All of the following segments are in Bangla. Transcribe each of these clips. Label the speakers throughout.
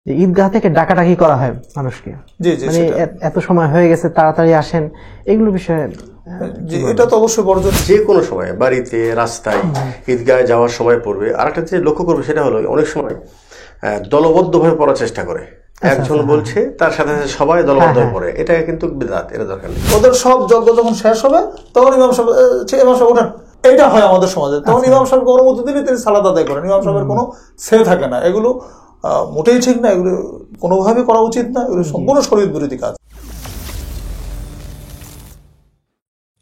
Speaker 1: ঈদগাহ থেকে ডাকাডাকি করা হয় মানুষকে, মানে এত সময় হয়ে গেছে তাড়াতাড়ি আসেন, এগুলো বিষয়ে
Speaker 2: এটা তো অবশ্যই বর্জন। যে কোনো সময় বাড়িতে, রাস্তায়, ঈদগাহে যাওয়ার সময় পড়বে। আর একটা যে লক্ষ্য করবে সেটা হলো অনেক সময় দলবদ্ধভাবে পড়ার চেষ্টা করে, একজন বলছে তার সাথে সাথে সবাই দলবদ্ধভাবে পড়ে, এটা কিন্তু বিদআত, এটা দরকার নেই। ওদের সব যজ্ঞ যখন শেষ হবে তখন ইমাম সাহেব ওঠেন, এটা হয় আমাদের সমাজে। তখন ইমাম সাহেবকে অনুমতি দিলে তিনি সালাত আদায় করেন, ইমাম সাহেবের কোনো সে থাকে না। এগুলো মোটেই ঠিক না, এগুলো কোনোভাবে করা উচিত না, এগুলো সম্পূর্ণ শরীয়ত বিরোধী কাজ।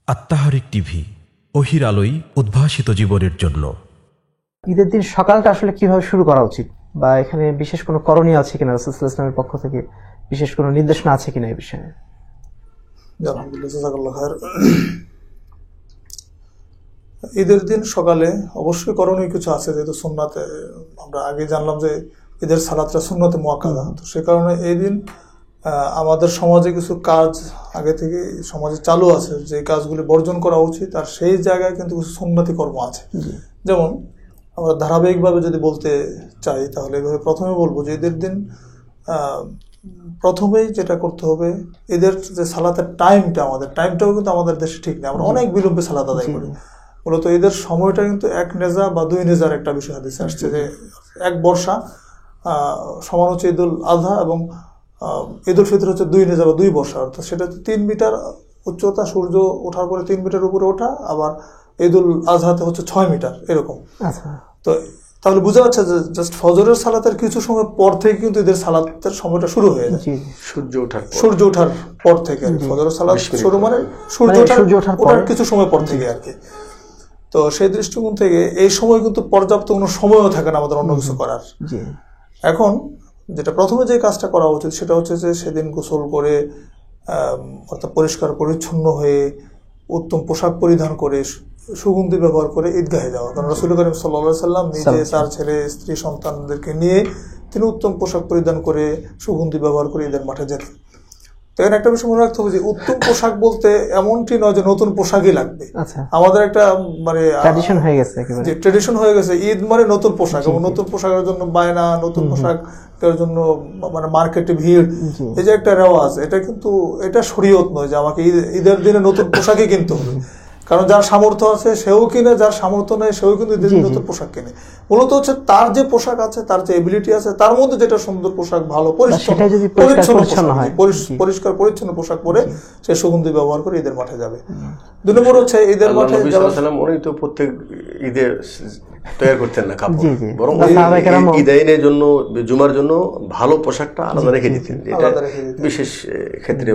Speaker 3: আত্মাহারিক টিভি, ওহির আলোয় উদ্ভাসিত জীবনের জন্য।
Speaker 1: ঈদের দিন সকালটা আসলে কিভাবে শুরু করা উচিত, বা এখানে বিশেষ কোনো করণীয় আছে কিনা, রাসূলুল্লাহ সাল্লাল্লাহু আলাইহি ওয়াসাল্লামের পক্ষ থেকে বিশেষ কোনো নির্দেশনা আছে কিনা এই বিষয়ে?
Speaker 2: আলহামদুলিল্লাহ, জাযাকাল্লাহু খায়র। ঈদের দিন সকালে অবশ্যই করণীয় কিছু আছে, যেহেতু সুন্নাতে আমরা আগে জানলাম যে ঈদের সালাতটা সুন্নতে মুআক্কাদা, তো সে কারণে এই দিন আমাদের সমাজে কিছু কাজ আগে থেকে সমাজে চালু আছে, যে কাজগুলি বর্জন করা উচিত। আর সেই জায়গায় কিন্তু কিছু সুন্নতি কর্ম আছে। যেমন আমরা ধারাবাহিকভাবে যদি বলতে চাই তাহলে এভাবে প্রথমে বলবো যে ঈদের দিন প্রথমেই যেটা করতে হবে, ঈদের যে সালাতের টাইমটা, আমাদের টাইমটাও কিন্তু আমাদের দেশে ঠিক নেই, আমরা অনেক বিলম্বে সালাত আদায় করি। মূলত ঈদের সময়টা কিন্তু 1 নেজা বা 2 নেজার একটা বিষয় হাদিসে আসছে, যে 1 বর্ষা সমান হচ্ছে ঈদুল আজহা, এবং ঈদুল ফিতর হচ্ছে 2 নেজা বা 2 বর্ষা, অর্থাৎ সেটা 3 মিটার উচ্চতা, সূর্য ওঠার পরে 3 মিটার উপরে ওঠা, আবার ঈদুল আজহাতে হচ্ছে 6 মিটার এরকম। তো তাহলে বোঝা যাচ্ছে যে জাস্ট ফজরের সালাতের কিছু সময় পর থেকে কিন্তু ঈদের সালাতের সময়টা শুরু হয়ে যায়, সূর্য ওঠার পর থেকে। ফজরের সালাত শুরু মানে সূর্য ওঠার কিছু সময় পর থেকে আর কি। তো সেই দৃষ্টিকোণ থেকে এই সময় কিন্তু পর্যাপ্ত কোনো সময়ও থাকে না আমাদের অন্য কিছু করার। এখন যেটা প্রথমে যে কাজটা করা উচিত সেটা হচ্ছে যে সেদিন গোসল করে, অর্থাৎ পরিষ্কার পরিচ্ছন্ন হয়ে, উত্তম পোশাক পরিধান করে, সুগন্ধি ব্যবহার করে ঈদগাহে যাওয়া। কারণ রাসূল করিম সাল্লাল্লাহু আলাইহি ওয়াসাল্লাম নিজে তার ছেলে, স্ত্রী, সন্তানদেরকে নিয়ে তিনি উত্তম পোশাক পরিধান করে, সুগন্ধি ব্যবহার করে ঈদের মাঠে যেতেন। তো এখানে একটা বিষয় মনে রাখতে হবে যে উত্তম পোশাক বলতে এমনটি নয় যে নতুন পোশাকই লাগবে। আমাদের একটা মানে ট্র্যাডিশন হয়ে গেছে, ঈদ মানে নতুন পোশাক, এবং নতুন পোশাকের জন্য বায়না, নতুন পোশাকের জন্য মানে মার্কেটে ভিড়, এই যে একটা রেওয়াজ, এটা কিন্তু এটা শরীয়ত নয় যে আমাকে ঈদের দিনে নতুন পোশাকই কিনতে হবে। কারণ যার সামর্থ্য আছে সেও কিনে, যার সামর্থ্য নেই সেও কিন্তু ঈদের দিনে নতুন পোশাক কিনে। মূলত হচ্ছে তার যে পোশাক আছে, তার যে এবিলিটি আছে, তার মধ্যে যেটা সুন্দর পোশাক, ভালো পরিষ্কার পরিচ্ছন্ন পোশাক পরে সে সুগন্ধি ব্যবহার করে ঈদের মাঠে যাবে। 2 নম্বর হচ্ছে ঈদের মাঠে উনি তো প্রত্যেক ঈদে তৈরি করতেন না কাপড়, বরং ঈদের জন্য, জুমার জন্য ভালো পোশাকটা আলাদা রেখে দিতেন, এটা বিশেষ ক্ষেত্রে।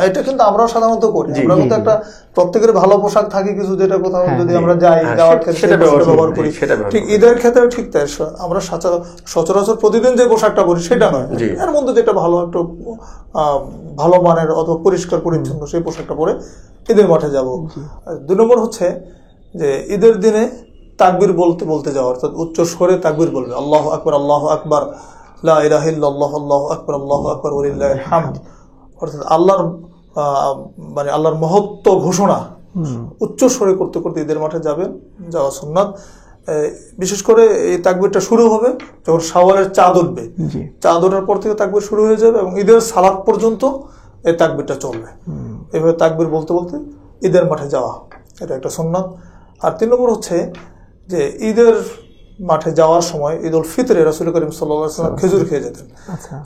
Speaker 2: এটা কিন্তু আমরাও সাধারণত করি, আমরা কিন্তু একটা প্রত্যেকের ভালো পোশাক থাকে কিছু, যেটা কোথাও যদি আমরা যাই যাওয়ার ক্ষেত্রে ব্যবহার করি। ঠিক ঈদের ক্ষেত্রে ঠিক তাই, আমরা সচরাচর প্রতিদিন যে পোশাকটা পরি সেটা নয়, এর মধ্যে যেটা ভালো, একটু ভালো মানের অথবা পরিষ্কার পরিচ্ছন্ন সেই পোশাকটা পরে ঈদের মাঠে যাব। 2 নম্বর হচ্ছে যে ঈদের দিনে তাকবীর বলতে বলতে যাওয়া, অর্থাৎ উচ্চ স্বরে তাকবীর বলবে, আল্লাহু আকবার, আল্লাহু আকবার, লা ইলাহা ইল্লাল্লাহ, আল্লাহু আকবার, আল্লাহু আকবার, ওয়া লিল্লাহিল হামদ। অর্থাৎ আল্লাহর মানে আল্লাহর মহত্ব ঘোষণা উচ্চ স্বরে করতে করতে ঈদের মাঠে যাওয়া সুন্নাত। বিশেষ করে এই তাকবীরটা শুরু হবে যখন শাওয়ালের চাঁদ উঠবে, চাঁদ ওঠার পর থেকে তাকবীর শুরু হয়ে যাবে, এবং ঈদের সালাত পর্যন্ত এই তাকবীরটা চলবে। এইভাবে তাকবীর বলতে বলতে ঈদের মাঠে যাওয়া, এটা একটা সুন্নাত। আর 3 নম্বর হচ্ছে যে ঈদের মাঠে যাওয়ার সময় ঈদুল ফিতরে রাসূল করিম সাল্লাল্লাহু আলাইহি ওয়াসাল্লাম খেজুর খেয়ে যেতেন।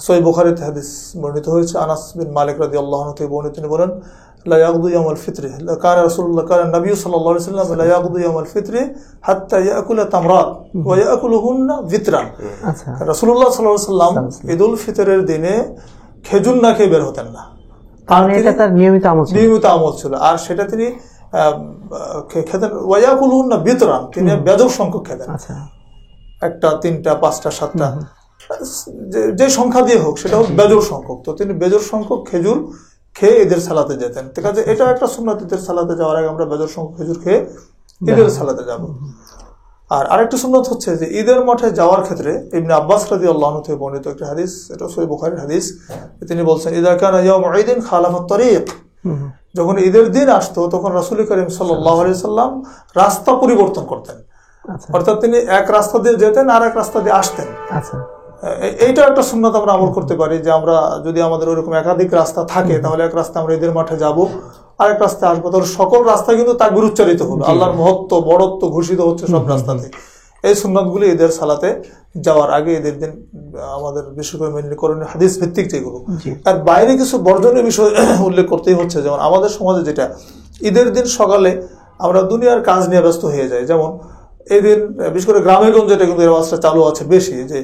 Speaker 2: সহিহ বুখারীতে হাদিস বর্ণিত হয়েছে, আনাস বিন মালিক রাদিয়াল্লাহু আনহু থেকে বর্ণিত, তিনি বলেন, লা ইয়াগদু ইয়াউমাল ফিতরি, কানা রাসূলুল্লাহ, কানা নবী সাল্লাল্লাহু আলাইহি ওয়াসাল্লাম লা ইয়াগদু ইয়াউমাল ফিতরি হাত্তা ইয়াকুলা তামরাত ওয়া ইয়াকুলুহুন্না ভিতরান। রাসূলুল্লাহ সাল্লাল্লাহু আলাইহি ওয়াসাল্লাম ঈদুল ফিতরের দিনে খেজুর না খেয়ে বের হতেন না, কারণ এটা তার নিয়মিত আমল ছিল। আর সেটা তিনি খেতেন ওয়ায়াকুলুহুন্না ভিতরান, তিনি বেজর সংখ্যক খেতেন, 1টা 3টা 5টা 7টা যে সংখ্যা দিয়ে হোক, সেটা হোক বেজর সংখ্যক। তো তিনি বেজর সংখ্যক খেজুর খেয়ে ঈদের সালাতে যেতেন। ঠিক আছে, এটা একটা সুন্নাত, ঈদের সালাতে যাওয়ার আগে আমরা বেজর সংখ্যক খেজুর খেয়ে ঈদের সালাতে যাব। আর আরেকটা সুন্নাত হচ্ছে যে ঈদের মাঠে যাওয়ার ক্ষেত্রে ইবনে আব্বাস রাদিয়াল্লাহু আনহু থেকে বর্ণিত একটা হাদিস, এটা সহিহ বুখারীর হাদিস, তিনি বলছেন, ইযা কানা ইয়াউমু ঈদিন খালাফাত তারিক, যখন ঈদের দিন আসতো তখন রাসূল করিম সাল্লাল্লাহু আলাইহি ওয়াসাল্লাম রাস্তা পরিবর্তন করতেন। অর্থাৎ তিনি এক রাস্তা দিয়ে যেতেন আর এক রাস্তা দিয়ে আসতেন।
Speaker 4: এইটা একটা সুন্নাত আমরা আমল করতে পারি যে আমরা যদি আমাদের ওইরকম একাধিক রাস্তা থাকে তাহলে এক রাস্তা আমরা ঈদের মাঠে যাব, আরেক রাস্তায় আসবো, তাহলে সকল রাস্তায় কিন্তু তাকবীর উচ্চারিত হবে, আল্লাহর মহত্ব বড়ত্ব ঘোষিত হচ্ছে সব রাস্তাতে। এই সুন্নাতগুলি ঈদের সালাতে যাওয়ার আগে ঈদের দিন আমাদের বিশেষ করে মেনলি করণীয় হাদিস ভিত্তিক যেগুলো, আর বাইরে কিছু বর্জনীয় বিষয় উল্লেখ করতেই হচ্ছে। যেমন আমাদের সমাজে যেটা ঈদের দিন সকালে আমরা দুনিয়ার কাজ নিয়ে ব্যস্ত হয়ে যাই, যেমন এই দিন বিশেষ করে গ্রামে গঞ্জে এটা কিন্তু এই আওয়াজটা চালু আছে বেশি, যে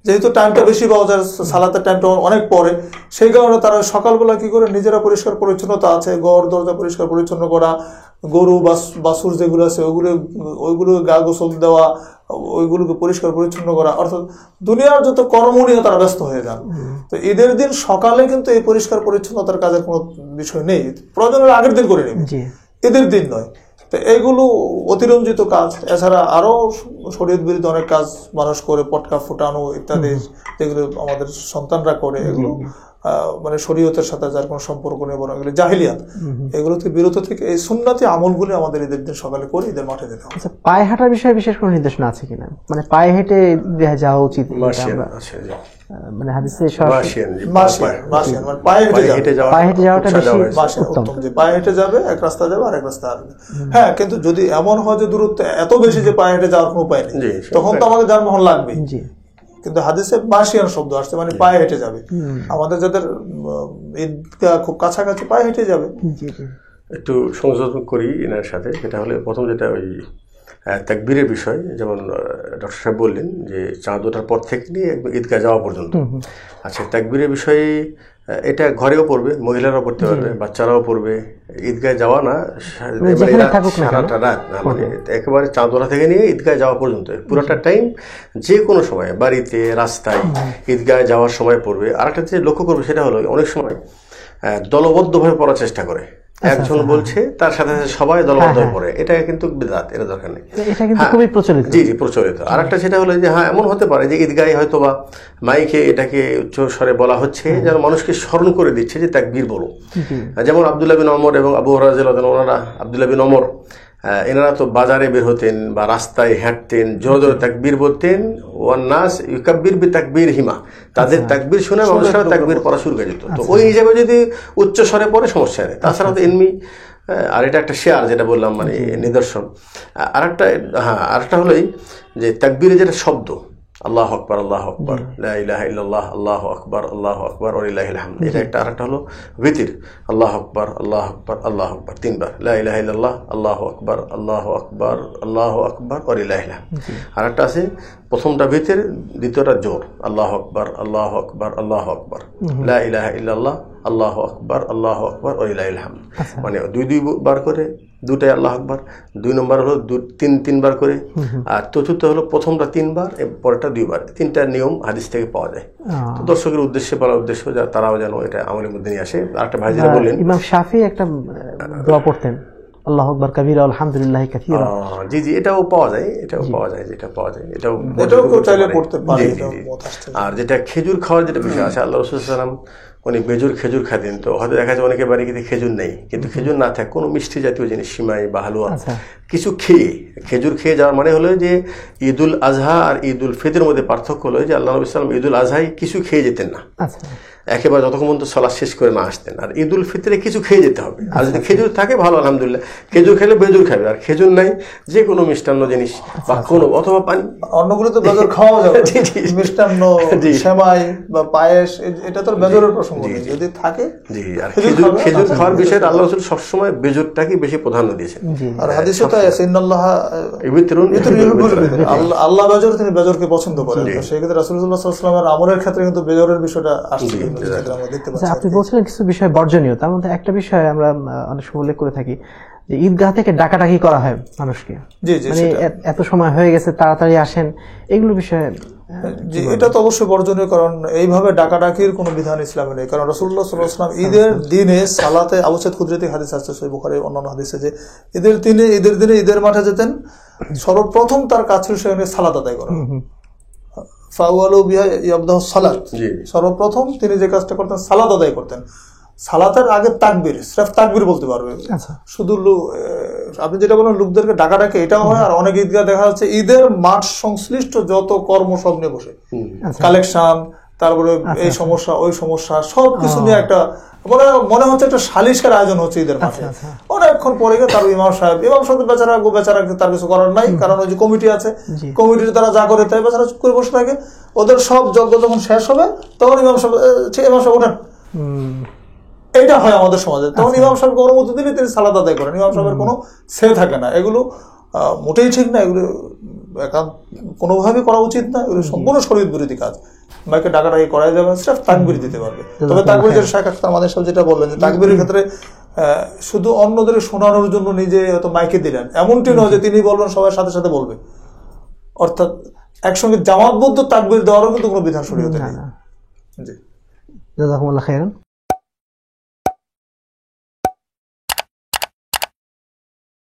Speaker 4: যেহেতু টাইমটা বেশি পাওয়া যায়, সালাতের টাইমটা অনেক পরে, সেই কারণে তারা সকালবেলা কি করে নিজেরা পরিষ্কার পরিচ্ছন্নতা আছে, ঘর দরজা পরিষ্কার পরিচ্ছন্ন করা, গরু বাছুর যেগুলো আছে ওইগুলো গা গোসল দেওয়া, ওইগুলোকে পরিষ্কার পরিচ্ছন্ন করা, অর্থাৎ দুনিয়ার যত কর্ম নিয়ে তারা ব্যস্ত হয়ে যান। তো ঈদের দিন সকালে কিন্তু এই পরিষ্কার পরিচ্ছন্নতার কাজের কোনো বিষয় নেই, প্রয়োজনের আগের দিন করে নেবে, ঈদের দিন নয়। তো এইগুলো অতিরঞ্জিত কাজ। এছাড়া আরো শরীয়ত বিরোধী অনেক কাজ মানুষ করে, পটকা ফুটানো ইত্যাদি যেগুলো আমাদের সন্তানরা করে, এগুলো মানে শরীয়তের সাথে যার কোনো সম্পর্ক নেই, বরং এগুলো জাহিলিয়াত। এগুলো থেকে বিরত থেকে এই সুন্নতি আমলগুলি আমাদের ঈদের দিন সকালে করে ঈদের মাঠে যেতে হবে।
Speaker 1: পায়ে হাঁটার বিষয়ে বিশেষ কোনো নির্দেশনা আছে কিনা, মানে পায়ে হেঁটে যাওয়া উচিত? মানে হাদিসে
Speaker 4: পায়ে হেঁটে যাওয়াটা উত্তম, যে পায়ে হেঁটে যাবে, এক রাস্তা যাবে আর এক রাস্তা আসবে। হ্যাঁ, কিন্তু যদি এমন হয় যে দূরত্ব এত বেশি যে পায়ে হেঁটে যাওয়ার কোনো উপায় নেই, তখন তো আমাদের যানবাহন লাগবে। কিন্তু হাদিসে মাসিয়ান শব্দ আসছে, মানে পায়ে হেঁটে যাবে। আমাদের যাদের ঈদগাহ খুব কাছাকাছি, পায়ে হেঁটে যাবে।
Speaker 2: একটু সংযোজন করি এনার সাথে, যেটা হলে প্রথম যেটা ওই তাকবীরের বিষয়, যেমন ডক্টর সাহেব বললেন যে চাঁদ ওঠার পর থেকে নিয়ে ঈদগাহ যাওয়া পর্যন্ত। আচ্ছা, তাকবীরের বিষয়ে এটা ঘরেও পড়বে, মহিলারাও পড়তে পারবে, বাচ্চারাও পড়বে। ঈদগাহ যাওয়া না সারাটা রাত, মানে একেবারে চাঁদ ওঠা থেকে নিয়ে ঈদগাহ যাওয়া পর্যন্ত পুরোটা টাইম, যে কোনো সময় বাড়িতে রাস্তায় ঈদগাহ যাওয়ার সময় পড়বে। আর একটা যে লক্ষ্য করবে সেটা হলো অনেক সময় দলবদ্ধভাবে পড়ার চেষ্টা করে, একজন বলছে তার সাথে সাথে সবাই দলবদ্ধ হয়ে পড়ে, এটা কিন্তু বিদআত, এটা দরকার নেই। জি প্রচলিত। আর একটা সেটা হলো যে হ্যাঁ, এমন হতে পারে যে ঈদগাহে হয়তো বা মাইকে এটাকে উচ্চ স্বরে বলা হচ্ছে, যেন মানুষকে স্মরণ করে দিচ্ছে যে তাকবীর বলো। যেমন আব্দুল্লাহ বিন ওমর এবং আবু হুরায়রা রাদিয়াল্লাহু আনহু, ওনারা আব্দুল্লাহ বিন ওমর এনারা তো বাজারে বের হতেন বা রাস্তায় হাঁটতেন, জোরে জোরে তাকবীর বলতেন, ওয়ান নাস ইউকাব্বির বিতাকবীরহিমা, তাদের তাকবীর শুনে মানুষরা তাকবীর পড়া শুরু করে দিত। তো ওই হিসাবে যদি উচ্চ স্বরে পড়ে সমস্যা নেই। তাছাড়া তো এমনি, আর এটা একটা শেয়ার যেটা বললাম, মানে নিদর্শন। আরেকটা হলোই যে তাকবীরের যেটা শব্দ, আল্লাহু আকবার, আল্লাহু আকবার, লা ইলাহা ইল্লাল্লাহ, আল্লাহু আকবার, আল্লাহু আকবার, ওয়া লিল্লাহিল হামদ। এটা একটা। আরেকটা হলো ভিতর, আল্লাহু আকবার, আল্লাহু আকবার, আল্লাহু আকবার, তিনবার, লা ইলাহা ইল্লাল্লাহ, আল্লাহু আকবার, আল্লাহু আকবার, আল্লাহু আকবার, ওয়া লিল্লাহিল হামদ। আরেকটা আছে, প্রথমটা ভিতর, দ্বিতীয়টা জোর, আল্লাহু আকবার, আল্লাহু আকবার, আল্লাহু আকবার, লা ইলাহা ইল্লাল্লাহ, আল্লাহু আকবার, আল্লাহু আকবার, ওয়া লিল্লাহিল হামদ। মানে দুইবার করে, দুটাই আল্লাহু আকবার, 2 নম্বর হলো তিনবার করে, আর চতুর্থ হলো প্রথমটা 3 বার, পরেরটা 2 বার। 3টা নিয়ম হাদিস থেকে পাওয়া যায়। তো দর্শকের উদ্দেশ্যে বলার উদ্দেশ্য, যা তারাও যেন এটা আমলের মধ্যে নিয়ে আসে। আরেকটা ভাই যেটা বললেন,
Speaker 1: ইমাম শাফি একটা দোয়া পড়তেন, আল্লাহু আকবার কাবীরা আলহামদুলিল্লাহি কাসীরা।
Speaker 2: জি, এটাও পাওয়া যায়, যেটা পাওয়া যায়, এটাও
Speaker 4: চাইলে পড়তে পারে।
Speaker 2: আর যেটা খেজুর খাওয়ার যেটা বিষয় আছে, আল্লাহ রাসূল সাল্লাল্লাহু আলাইহি ওয়াসাল্লাম উনি খেজুর খাতেন। তো হয়তো দেখা যায় অনেকের বাড়ি কিন্তু খেজুর নেই, কিন্তু খেজুর না থাকে কোনো মিষ্টি জাতীয় জিনিস, সিমাই বা হালুয়া কিছু খেজুর খেয়ে যাওয়ার মানে হলো যে ঈদুল আজহা আর ঈদুল ফিতরের মধ্যে পার্থক্য হলো যে আল্লাহ নবী সাল্লাল্লাহু আলাইহি ওয়াসাল্লাম ঈদুল আজহায় কিছু খেয়ে যেতেন না, একেবারে যতক্ষণ পর্যন্ত সালাত শেষ করে না আসতেন। আর ঈদুল ফিতরে কিছু খেয়ে যেতে হবে। আর যদি খেজুর থাকে ভালো, আলহামদুলিল্লাহ। খেজুর খেলে বেজুর খাবে, আর খেজুর নাই যে কোনো মিষ্টান্ন জিনিস বা কোনো অথবা পানি,
Speaker 4: অন্যগুলো তো বেজর খাওয়া যাবে, মিষ্টান্ন, সেমাই বা পায়েস, এটা তো বেজরের প্রসঙ্গ নেই, যদি থাকে।
Speaker 2: জি, আর খেজুর খাওয়ার বিষয়ে আল্লাহ রাসূল সবসময় বেজরটাকে বেশি প্রাধান্য দিয়েছেন।
Speaker 4: আর হাদিসে তো আছে ইন্নাল্লাহ ইউবিরুন, আল্লাহ বেজর, তিনি বেজরকে পছন্দ করেন। তো সেই ক্ষেত্রে রাসূলুল্লাহ সাল্লাল্লাহু আলাইহি ওয়াসাল্লামের আমলের ক্ষেত্রে কিন্তু বেজরের বিষয়টা আসছে।
Speaker 1: আপনি বলছিলেন কিছু বিষয় বর্জনীয়, তার মধ্যে একটা বিষয় আমরা অনেক সময় উল্লেখ করে থাকি যে ঈদগাহ থেকে ডাকাডাকি করা হয় মানুষকে, মানে এত সময় হয়ে গেছে তাড়াতাড়ি আসেন, এগুলো বিষয়ে।
Speaker 4: এটা তো অবশ্যই বর্জনীয়, কারণ এইভাবে ডাকাডাকির কোনো বিধান ইসলামে নেই। কারণ রাসূলুল্লাহ সাল্লাল্লাহু আলাইহি ওয়াসাল্লাম ঈদের দিনে সালাতে, আবু সাঈদ খুদরী হাদিস আছে সহিহ বুখারী অন্যান্য হাদিসে, যে ঈদের দিনে ঈদের মাঠে যেতেন, সর্বপ্রথম তার কাজ ছিল সেখানে সালাত আদায় করা। সর্বপ্রথম তিনি যে কাজটা করতেন, সালাত আদায় করতেন। সালাতের আগে তাকবীর, সির্ফ তাকবীর বলতে পারবে, শুধু আপনি যেটা বলেন লোকদেরকে ডাকাডাকি এটাও হয়, আর অনেক ঈদগাহ দেখা যাচ্ছে ঈদের মাঠ সংশ্লিষ্ট যত কর্ম সব নিয়ে বসে, কালেকশন, তারপরে এই সমস্যা ওই সমস্যা সবকিছু নিয়ে একটা মনে হচ্ছে একটা সালিশকার আয়োজন হচ্ছে ঈদের মাঠে। অনেকক্ষণ পরে গিয়ে তার ইমাম সাহেব বেচারা তার কিছু করার নাই, কারণ ওই যে কমিটি আছে, কমিটির তারা যা করে তাই বেচারা চুপ করে বসে থাকে। ওদের সব যজ্ঞ যখন শেষ হবে তখন ইমাম সাহেব ওঠেন, এইটা হয় আমাদের সমাজে। তখন ইমাম সাহেবকে অনুমতি দিলে তিনি সালাত আদায় করেন, ইমাম সাহেবের কোনো সে থাকে না। এগুলো মোটেই ঠিক না, এগুলো কোনোভাবে করা উচিত না, এগুলো সম্পূর্ণ শরীয়ত বিরোধী কাজ। মাইকে ডাকাডাকি করাই যাবে, সেটা তাকবীর দিতে পারবে। তবে তাকবীর যেটা শাইখ আখতার আমাদের সাহেব যেটা বললেন যে তাকবীরের ক্ষেত্রে শুধু অন্যদের শোনানোর জন্য নিজে হয়তো মাইকে দিলেন এমনটি নয় যে তিনি বলবেন সবার সাথে সাথে বলবে, অর্থাৎ একসঙ্গে জামাতবদ্ধ তাকবীর দেওয়ারও কিন্তু কোনো বিধান শরীয়তে নেই। জি,
Speaker 1: জাযাকুমুল্লাহ খাইরান।